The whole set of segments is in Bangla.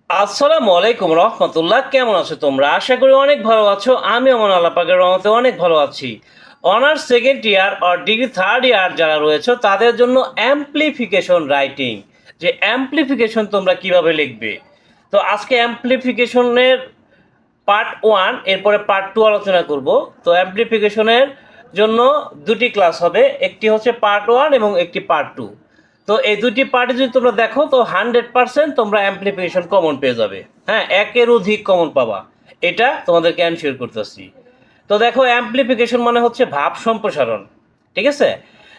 আসসালামু আলাইকুম রহমতুল্লাহ। কেমন আছো তোমরা? আশা করি অনেক ভালো আছো। আমি আমার আল্লাহ পাকের রহমতে অনেক ভালো আছি। অনার্স সেকেন্ড ইয়ার আর ডিগ্রি থার্ড ইয়ার যারা রয়েছে তাদের জন্য অ্যাম্প্লিফিকেশন রাইটিং, যে অ্যাম্প্লিফিকেশন তোমরা কিভাবে লিখবে। তো আজকে অ্যাম্প্লিফিকেশনের পার্ট ওয়ান, এরপরে পার্ট টু আলোচনা করব। তো অ্যাম্প্লিফিকেশনের জন্য দুটি ক্লাস হবে, একটি হচ্ছে পার্ট ওয়ান এবং একটি পার্ট টু। তো এই দুটি পার্টে যদি তোমরা দেখো তো 100% তোমরা অ্যাম্প্লিফিকেশন কমন পেয়ে যাবে। হ্যাঁ, একের অধিক কমন পাবা, এটা তোমাদেরকে এনশিওর করতেছি। তো দেখো, অ্যাম্প্লিফিকেশন মানে হচ্ছে ভাব সম্প্রসারণ, ঠিক আছে?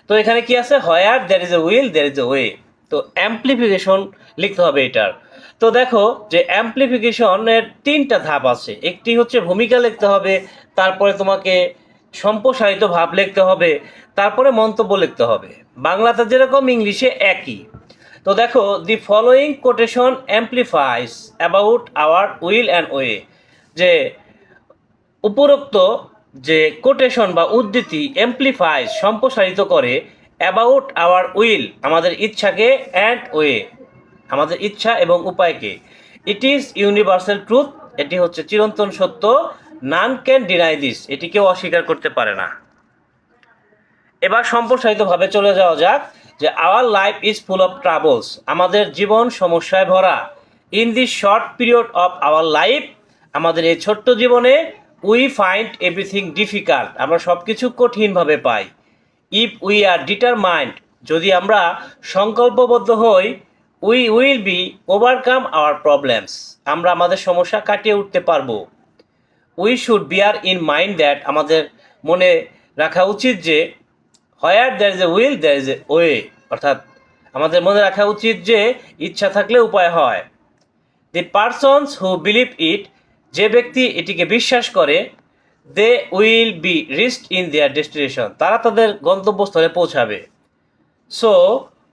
তো এখানে কি আছে? Where there is a will there is a way. তো অ্যাম্প্লিফিকেশন লিখতে হবে এটার। তো দেখো যে অ্যাম্প্লিফিকেশনের তিনটা ধাপ আছে। একটি হচ্ছে ভূমিকা লিখতে হবে, তারপরে তোমাকে সম্প্রসারিত ভাব লিখতে হবে, তারপরে মন্তব্য লিখতে হবে। বাংলাতে যেরকম ইংলিশে একই। তো দেখো, the following quotation amplifies about our will and way, যে উপরোক্ত যে কোটেশন বা উদ্ধৃতি অ্যাম্প্লিফাইস সম্প্রসারিত করে, অ্যাবাউট আওয়ার উইল আমাদের ইচ্ছাকে, অ্যান্ড ওয়ে আমাদের ইচ্ছা এবং উপায়কে। ইট ইজ ইউনিভার্সাল ট্রুথ, এটি হচ্ছে চিরন্তন সত্য। নান ক্যান ডিনাই দিস, এটি কেউ অস্বীকার করতে পারে না। এবার সম্প্রসারিতভাবে চলে যাওয়া যাক, যে our life is full of troubles, আমাদের জীবন সমস্যায় ভরা। In this short period of our life, আমাদের এই ছোট্ট জীবনে, উই ফাইন্ড এভরিথিং ডিফিকাল্ট, আমরা সব কিছু কঠিনভাবে পাই। ইফ উই আর ডিটারমাইন্ড, যদি আমরা সংকল্পবদ্ধ হই, we will be overcome our problems, আমরা আমাদের সমস্যা কাটিয়ে উঠতে পারবো। We should bear in mind that, আমাদের মনে রাখা উচিত যে, where there is a will there is a way, অর্থাৎ আমাদের মনে রাখা উচিত যে ইচ্ছা থাকলে উপায় হয়। দি পারসনস হু বিলিভ ইট, যে ব্যক্তি এটিকে বিশ্বাস করে, they will be reached in their destination, তারা তাদের গন্তব্যস্থলে পৌঁছাবে। So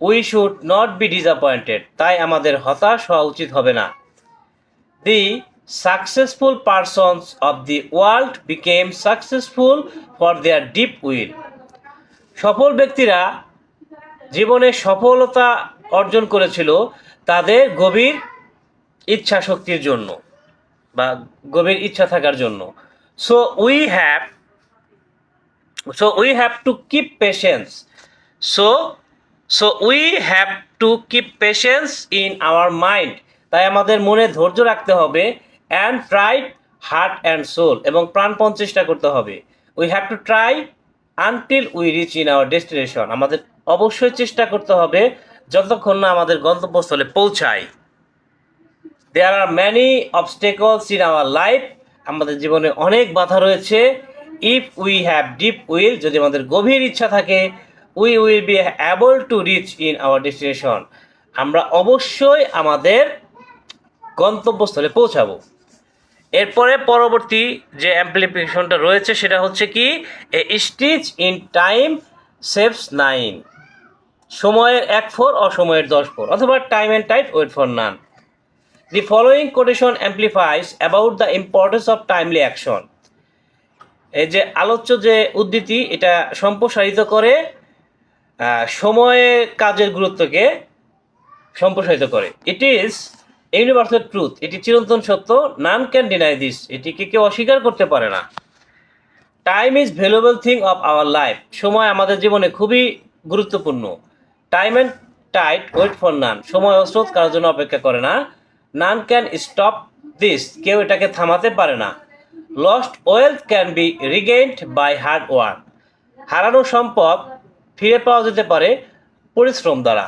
we should not be disappointed, তাই আমাদের হতাশ হওয়া উচিত হবে না। The successful persons of the world became successful for their deep will, সফল ব্যক্তিরা জীবনে সফলতা অর্জন করেছিল তাদের গভীর ইচ্ছা শক্তির জন্য, বা গভীর ইচ্ছা থাকার জন্য। So we have to keep patience, so so we have to keep patience in our mind, তাই আমাদের মনে ধৈর্য রাখতে হবে। And try heart and soul, এবং প্রাণপণ চেষ্টা করতে হবে। We have to try until we reach in our destination, আমাদের অবশ্যই চেষ্টা করতে হবে যতক্ষণ না আমাদের গন্তব্যস্থলে পৌঁছাই। There are many obstacles in our life, আমাদের জীবনে অনেক বাধা রয়েছে। If we have deep will, যদি আমাদের গভীর ইচ্ছা থাকে, we will be able to reach in our destination, আমরা অবশ্যই আমাদের গন্তব্যস্থলে পৌঁছাবো। এরপরে পরবর্তী যে অ্যাম্প্লিফিকেশনটা রয়েছে সেটা হচ্ছে কি, a stitch in time saves nine, সময়ের 1 ফোর অসময়ের 10 ফোর, অথবা time and tide wait for none. The following quotation amplifies about the importance of timely action, এই যে আলোচ্য যে উদ্ধৃতি, এটা সম্প্রসারিত করে সময়ে কাজের গুরুত্বকে সম্প্রসারিত করে। ইট ইজ ইউনিভার্সাল ট্রুথ, এটি চিরন্তন সত্য। নান ক্যান ডিনাই দিস, এটিকে কেউ অস্বীকার করতে পারে না। Time is valuable thing of our life, সময় আমাদের জীবনে খুবই গুরুত্বপূর্ণ। Time and tide wait for none, সময় ও স্রোত কারোর জন্য অপেক্ষা করে না। নান ক্যান স্টপ দিস, কেউ এটাকে থামাতে পারে না। Lost wealth can be regained by hard work, হারানো সম্পদ ফিরে পাওয়া যেতে পারে পরিশ্রম দ্বারা।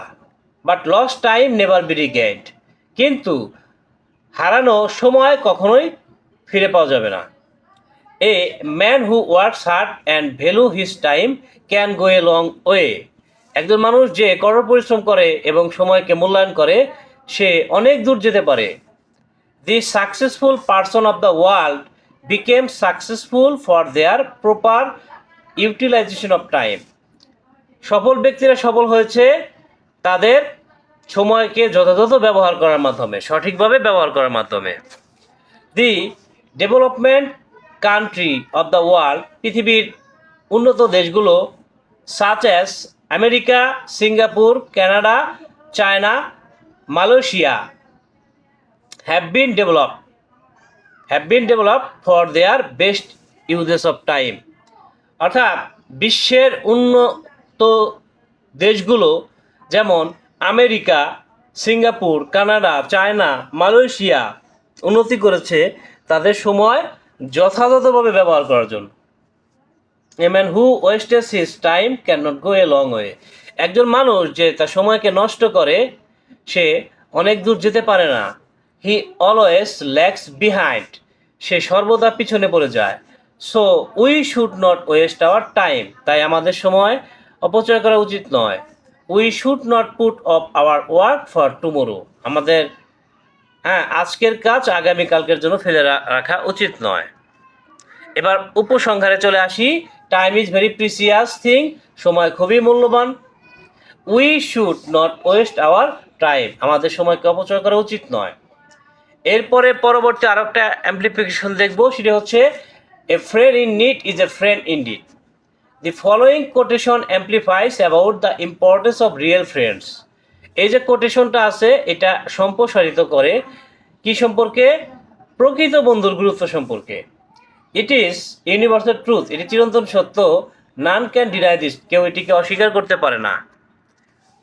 But lost time never be regained, কিন্তু হারানো সময় কখনোই ফিরে পাওয়া যাবে না। A man who works hard and value his time can go a long way, একজন মানুষ যে কঠোর পরিশ্রম করে এবং সময়কে মূল্যায়ন করে, সে অনেক দূর যেতে পারে। The successful person of the world became successful for their proper utilization of time, সফল ব্যক্তিরা সফল হয়েছে তাদের সময়কে যথাযথ ব্যবহার করার মাধ্যমে, সঠিকভাবে ব্যবহার করার মাধ্যমে। The development country of the world, পৃথিবীর উন্নত দেশগুলো, such as America, Singapore, Canada, China, Malaysia, have been develop for their best uses of time. অর্থাৎ বিশ্বের উন্নত দেশগুলো যেমন America, Singapore, Canada, China, Malaysia উন্নতি করেছে তাদের সময় যথাযথভাবে ব্যবহার করার জন্য। A man who wastes his time can not go a long way. একজন মানুষ যে তার সময়কে নষ্ট করে সে অনেক দূর যেতে পারে না। হি অলওয়েজ ল্যাগস বিহাইন্ড, সে সর্বদা পিছনে পড়ে যায়। So we should not waste our time, তাই আমাদের সময় অপচয় করা উচিত নয়। We should not put of our work for tomorrow, আমাদের আজকের কাজ আগামীকালকের জন্য ফেলে রাখা উচিত নয়। এবার উপসংহারে চলে আসি। Time is very precious thing, সময় খুবই মূল্যবান। We should not waste our time, আমাদের সময়কে অপচয় করা উচিত নয়। এরপরে পরবর্তী আরও একটা অ্যাম্প্লিফিকেশন দেখব, সেটা হচ্ছে a friend in need is a friend indeed. The following quotation amplifies about the importance of real friends. এই যে কোটেশনটা আছে এটা সম্প্রসারিত করে কি সম্পর্কে? প্রকৃত বন্ধুর গুরুত্ব সম্পর্কে। ইট ইজ ইউনিভার্সাল ট্রুথ, এটি চিরন্তন সত্য। নান ক্যান ডিনাই দিস, কেউ এটিকে অস্বীকার করতে পারে না।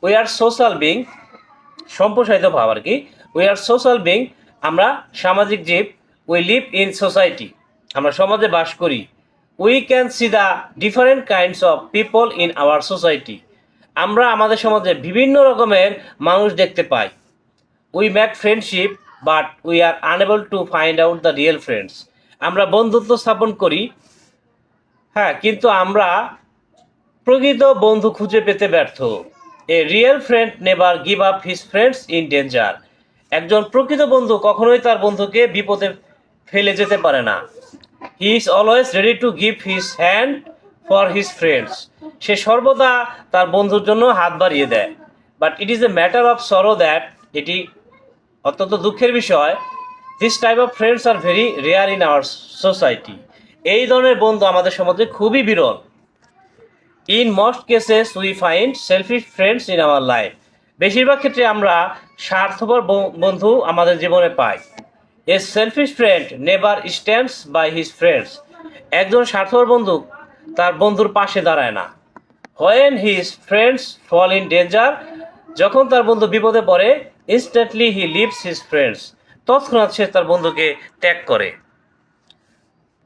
উই আর সোশ্যাল বিং, সম্প্রসারিত ভাব আর কি। উই আর সোশ্যাল বিং, আমরা সামাজিক জীব। উই লিভ ইন সোসাইটি, আমরা সমাজে বাস করি। We can see the different kinds of people in our society, আমরা আমাদের সমাজে বিভিন্ন রকমের মানুষ দেখতে পাই। We make friendship but we are unable to find out the real friends, আমরা বন্ধুত্ব স্থাপন করি কিন্তু আমরা প্রকৃত বন্ধু খুঁজে পেতে ব্যর্থ। এ real friend never give up his friends in danger, একজন প্রকৃত বন্ধু কখনোই তার বন্ধুকে বিপদে ফেলে যেতে পারে না। He is always ready to give his hand for his friends, সে সর্বদা তার বন্ধুর জন্য হাত বাড়িয়ে দেয়। But it is a matter of sorrow that, এটি অত্যন্ত দুঃখের বিষয়, this type of friends are very rare in our society, এই ধরনের বন্ধু আমাদের সমাজে খুবই বিরল। In most cases we find selfish friends in our life, বেশিরভাগ ক্ষেত্রে আমরা স্বার্থপর বন্ধু আমাদের জীবনে পাই। এ selfish friend never stands by his friends, একজন স্বার্থপর বন্ধু তার বন্ধুর পাশে দাঁড়ায় না। When his friends fall in danger, যখন তার বন্ধু বিপদে পড়ে, instantly he leaves his friends, তৎক্ষণাৎ সে তার বন্ধুকে ত্যাগ করে।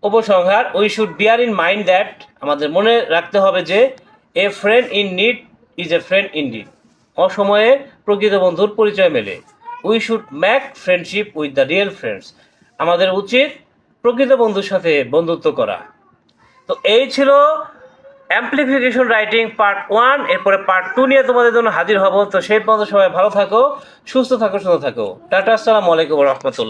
উপসংহার, we should bear in mind that, আমাদের মনে রাখতে হবে যে a friend in need is a friend indeed, অসময়ে প্রকৃত বন্ধুর পরিচয় মেলে। We should make friendship with the real friends, আমাদের উচিত প্রকৃত বন্ধুর সাথে বন্ধুত্ব করা। তো এই ছিল অ্যাম্প্লিফিকেশন রাইটিং পার্ট 1। এরপরে পার্ট 2 নিয়ে তোমাদের জন্য হাজির হব। তো সেই পর্যন্ত সবাই ভালো থাকো, সুস্থ থাকো, সুন্দর থাকো। টাটা, আসসালামু আলাইকুম ওয়া রাহমাতুল্লাহ।